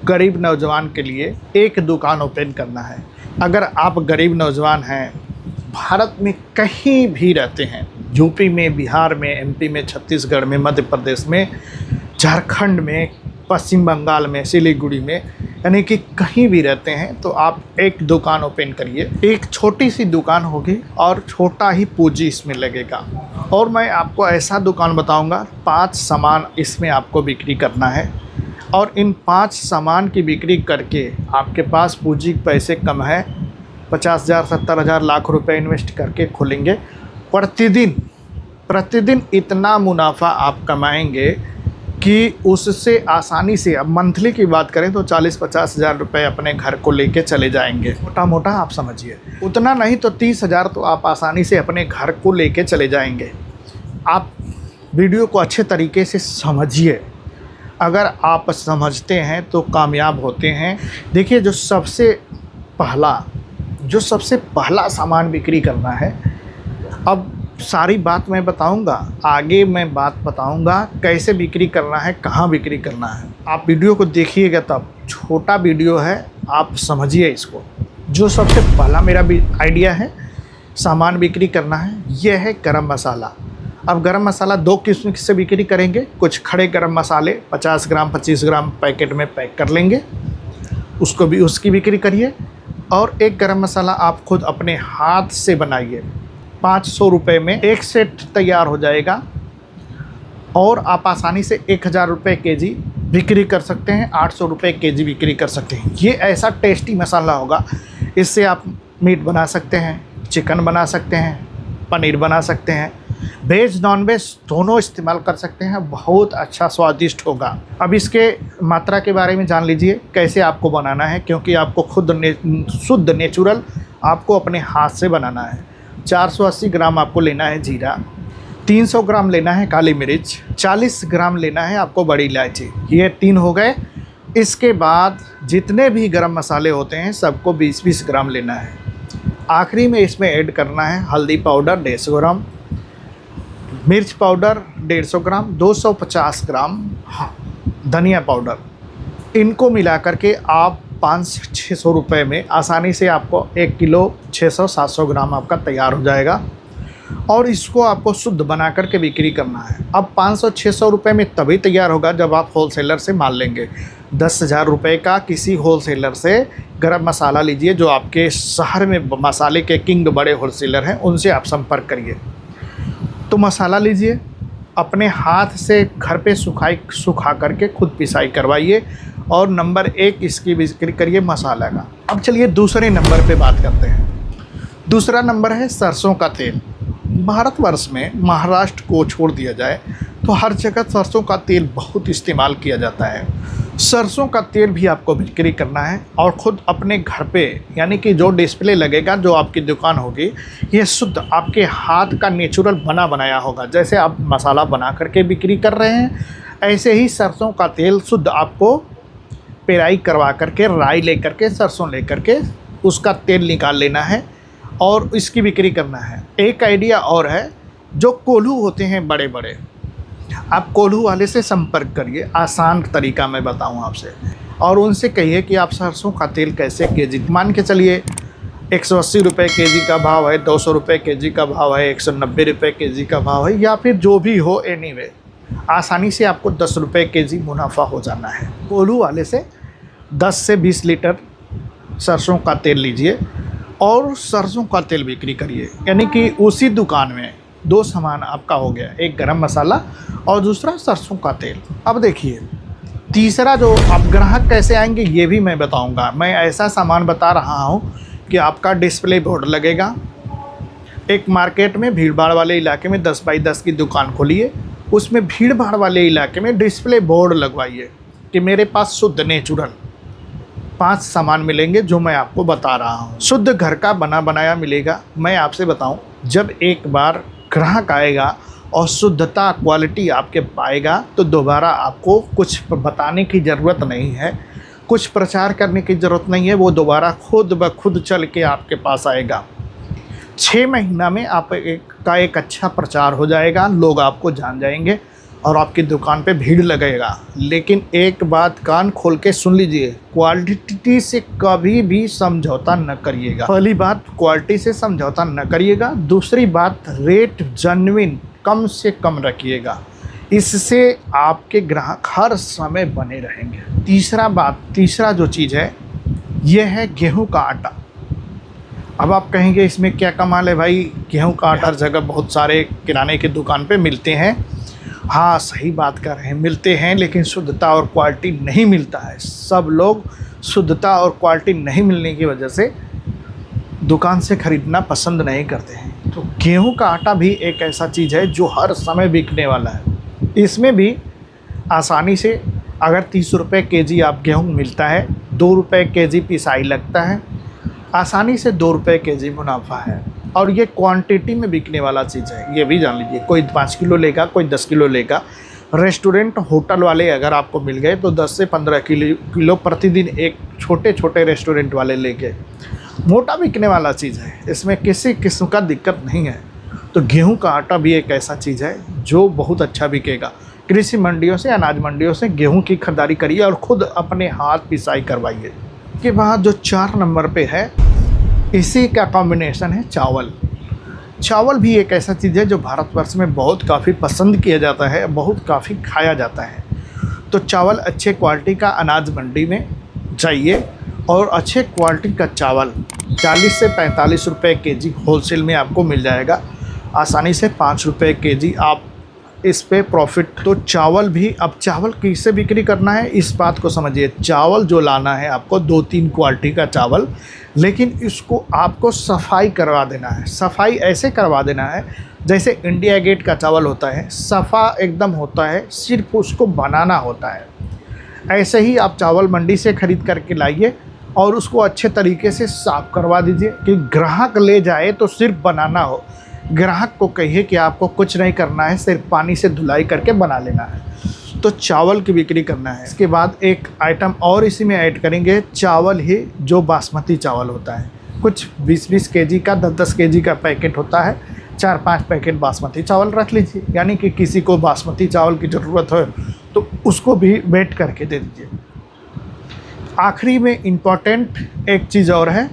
गरीब नौजवान के लिए एक दुकान ओपन करना है। अगर आप गरीब नौजवान हैं, भारत में कहीं भी रहते हैं, यूपी में, बिहार में, एमपी में, छत्तीसगढ़ में, मध्य प्रदेश में, झारखंड में, पश्चिम बंगाल में, सिलीगुड़ी में, यानी कि कहीं भी रहते हैं, तो आप एक दुकान ओपन करिए। एक छोटी सी दुकान होगी और छोटा ही पूंजी इसमें लगेगा। और मैं आपको ऐसा दुकान बताऊंगा, 5 सामान इसमें आपको बिक्री करना है और इन 5 सामान की बिक्री करके आपके पास पूंजी पैसे कम है, 50,000, 70,000, लाख रुपए इन्वेस्ट करके खोलेंगे। प्रतिदिन इतना मुनाफा आप कमाएंगे कि उससे आसानी से, अब मंथली की बात करें तो 40-50 हज़ार रुपये अपने घर को लेके चले जाएंगे। मोटा मोटा आप समझिए, उतना नहीं तो 30,000 तो आप आसानी से अपने घर को लेके चले जाएंगे। आप वीडियो को अच्छे तरीके से समझिए, अगर आप समझते हैं तो कामयाब होते हैं। देखिए, जो सबसे पहला सामान बिक्री करना है, अब सारी बात मैं बताऊंगा, आगे मैं बात बताऊंगा कैसे बिक्री करना है, कहाँ बिक्री करना है। आप वीडियो को देखिएगा, तब छोटा वीडियो है, आप समझिए इसको। जो सबसे पहला मेरा आइडिया है सामान बिक्री करना है, यह है गरम मसाला। अब गरम मसाला 2 किस्म से बिक्री करेंगे। कुछ खड़े गरम मसाले 50 ग्राम 25 ग्राम पैकेट में पैक कर लेंगे, उसकी बिक्री करिए। और एक गरम मसाला आप खुद अपने हाथ से बनाइए, 500 रुपये में एक सेट तैयार हो जाएगा और आप आसानी से 1,000 रुपये केजी बिक्री कर सकते हैं, 800 रुपये केजी बिक्री कर सकते हैं। ये ऐसा टेस्टी मसाला होगा, इससे आप मीट बना सकते हैं, चिकन बना सकते हैं, पनीर बना सकते हैं, वेज नॉन वेज दोनों इस्तेमाल कर सकते हैं। बहुत अच्छा स्वादिष्ट होगा। अब इसके मात्रा के बारे में जान लीजिए, कैसे आपको बनाना है, क्योंकि आपको खुद शुद्ध नेचुरल आपको अपने हाथ से बनाना है। 480 ग्राम आपको लेना है जीरा, 300 ग्राम लेना है काली मिर्च, 40 ग्राम लेना है आपको बड़ी इलायची। ये 3 हो गए। इसके बाद जितने भी गरम मसाले होते हैं सबको 20-20 ग्राम लेना है। आखिरी में इसमें ऐड करना है हल्दी पाउडर 150 ग्राम, मिर्च पाउडर 150 ग्राम, 250 ग्राम धनिया पाउडर। इनको मिला करके आप 500-600 रुपये में आसानी से आपको 1 किलो 600-700 ग्राम आपका तैयार हो जाएगा। और इसको आपको शुद्ध बना करके बिक्री करना है। अब 500-600 रुपये में तभी तैयार होगा जब आप होलसेलर से माल लेंगे। 10,000 रुपये का किसी होलसेलर से गरम मसाला लीजिए, जो आपके शहर में मसाले के किंग बड़े होलसेलर हैं, उनसे आप संपर्क करिए। तो मसाला लीजिए, अपने हाथ से घर पे सुखा करके खुद पिसाई करवाइए और नंबर 1 इसकी बिक्री करिए मसाला का। अब चलिए दूसरे नंबर पे बात करते हैं। दूसरा नंबर है सरसों का तेल। भारतवर्ष में महाराष्ट्र को छोड़ दिया जाए तो हर जगह सरसों का तेल बहुत इस्तेमाल किया जाता है। सरसों का तेल भी आपको बिक्री करना है और ख़ुद अपने घर पे, यानी कि जो डिस्प्ले लगेगा, जो आपकी दुकान होगी, ये शुद्ध आपके हाथ का नेचुरल बना बनाया होगा। जैसे आप मसाला बना करके बिक्री कर रहे हैं, ऐसे ही सरसों का तेल शुद्ध आपको पेराई करवा करके, राई ले करके, सरसों ले करके उसका तेल निकाल लेना है और इसकी बिक्री करना है। एक आइडिया और है, जो कोल्हू होते हैं बड़े बड़े, आप कोल्हू वाले से संपर्क करिए। आसान तरीका मैं बताऊं आपसे, और उनसे कहिए कि आप सरसों का तेल कैसे केजी, मान के चलिए 180 रुपये केजी का भाव है, 200 रुपये केजी का भाव है, 190 रुपये केजी का भाव है, या फिर जो भी हो, एनीवे आसानी से आपको 10 रुपये केजी मुनाफा हो जाना है। कोल्हू वाले से 10 से 20 लीटर सरसों का तेल लीजिए और सरसों का तेल बिक्री करिए। यानी कि उसी दुकान में 2 सामान आपका हो गया, एक गरम मसाला और दूसरा सरसों का तेल। अब देखिए, तीसरा जो आप ग्राहक कैसे आएंगे ये भी मैं बताऊंगा। मैं ऐसा सामान बता रहा हूं कि आपका डिस्प्ले बोर्ड लगेगा। एक मार्केट में भीड़ भाड़ वाले इलाके में 10 बाई 10 की दुकान खोलिए, उसमें भीड़ भाड़ वाले इलाके में डिस्प्ले बोर्ड लगवाइए कि मेरे पास शुद्ध नेचुरल 5 सामान मिलेंगे, जो मैं आपको बता रहा हूँ। शुद्ध घर का बना बनाया मिलेगा। मैं आपसे बताऊँ, जब एक बार ग्राहक आएगा और शुद्धता क्वालिटी आपके पाएगा तो दोबारा आपको कुछ बताने की ज़रूरत नहीं है, कुछ प्रचार करने की ज़रूरत नहीं है। वो दोबारा खुद ब खुद चल के आपके पास आएगा। 6 महीना में आप एक अच्छा प्रचार हो जाएगा, लोग आपको जान जाएंगे और आपकी दुकान पे भीड़ लगेगा। लेकिन एक बात कान खोल के सुन लीजिए, क्वालिटी से कभी भी समझौता न करिएगा। पहली बात, क्वालिटी से समझौता न करिएगा। दूसरी बात, रेट जेन्युइन कम से कम रखिएगा, इससे आपके ग्राहक हर समय बने रहेंगे। तीसरा जो चीज़ है यह है गेहूं का आटा। अब आप कहेंगे इसमें क्या कमाल है भाई, गेहूं का आटा हर जगह बहुत सारे किराने की दुकान पे मिलते हैं। हाँ, सही बात कर रहे हैं, मिलते हैं, लेकिन शुद्धता और क्वालिटी नहीं मिलता है। सब लोग शुद्धता और क्वालिटी नहीं मिलने की वजह से दुकान से ख़रीदना पसंद नहीं करते हैं। तो गेहूं का आटा भी एक ऐसा चीज़ है जो हर समय बिकने वाला है। इसमें भी आसानी से अगर 30 रुपये केजी आप गेहूँ मिलता है, 2 रुपये केजी पिसाई लगता है, आसानी से 2 रुपये केजी मुनाफा है। और ये क्वांटिटी में बिकने वाला चीज़ है, ये भी जान लीजिए। कोई 5 किलो लेगा, कोई 10 किलो लेगा। रेस्टोरेंट होटल वाले अगर आपको मिल गए तो 10 से 15 किलो प्रतिदिन एक छोटे छोटे रेस्टोरेंट वाले लेके, मोटा बिकने वाला चीज़ है, इसमें किसी किस्म का दिक्कत नहीं है। तो गेहूं का आटा भी एक ऐसा चीज़ है जो बहुत अच्छा बिकेगा। कृषि मंडियों से, अनाज मंडियों से गेहूं की खरीदारी करिए और ख़ुद अपने हाथ पिसाई करवाइए। के बाद जो 4 नंबर पे है, इसी का कॉम्बिनेशन है चावल। चावल भी एक ऐसा चीज़ है जो भारतवर्ष में बहुत काफ़ी पसंद किया जाता है, बहुत काफ़ी खाया जाता है। तो चावल अच्छे क्वालिटी का अनाज मंडी में जाइए और अच्छे क्वालिटी का चावल 40 से 45 रुपये केजी होलसेल में आपको मिल जाएगा। आसानी से 5 रुपये केजी आप इस पे प्रॉफिट। तो चावल भी, अब चावल किससे बिक्री करना है इस बात को समझिए। चावल जो लाना है आपको 2-3 क्वालिटी का चावल, लेकिन इसको आपको सफाई करवा देना है। सफाई ऐसे करवा देना है जैसे इंडिया गेट का चावल होता है, सफ़ा एकदम होता है, सिर्फ उसको बनाना होता है। ऐसे ही आप चावल मंडी से ख़रीद करके लाइए और उसको अच्छे तरीके से साफ़ करवा दीजिए कि ग्राहक ले जाए तो सिर्फ बनाना हो। ग्राहक को कहिए कि आपको कुछ नहीं करना है, सिर्फ पानी से धुलाई करके बना लेना है। तो चावल की बिक्री करना है। इसके बाद एक आइटम और इसी में ऐड करेंगे, चावल ही जो बासमती चावल होता है। कुछ 20-20 केजी का, 10-10 केजी का पैकेट होता है। 4-5 पैकेट बासमती चावल रख लीजिए, यानी कि किसी को बासमती चावल की ज़रूरत हो तो उसको भी वेट करके दे दीजिए। आखिरी में इम्पॉर्टेंट एक चीज़ और है,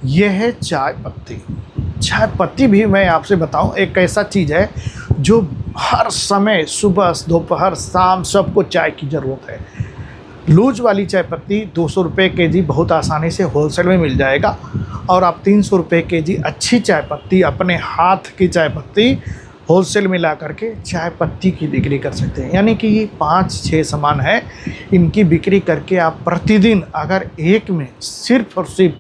यह है चाय पत्ती। चाय पत्ती भी मैं आपसे बताऊं एक ऐसा चीज़ है जो हर समय, सुबह, दोपहर, शाम सबको चाय की ज़रूरत है। लूज वाली चाय पत्ती 200 रुपये केजी बहुत आसानी से होलसेल में मिल जाएगा और आप 300 रुपये केजी अच्छी चाय पत्ती, अपने हाथ की चाय पत्ती होलसेल में ला करके चाय पत्ती की बिक्री कर सकते हैं। यानी कि ये 5-6 सामान है, इनकी बिक्री करके आप प्रतिदिन अगर एक में सिर्फ और सिर्फ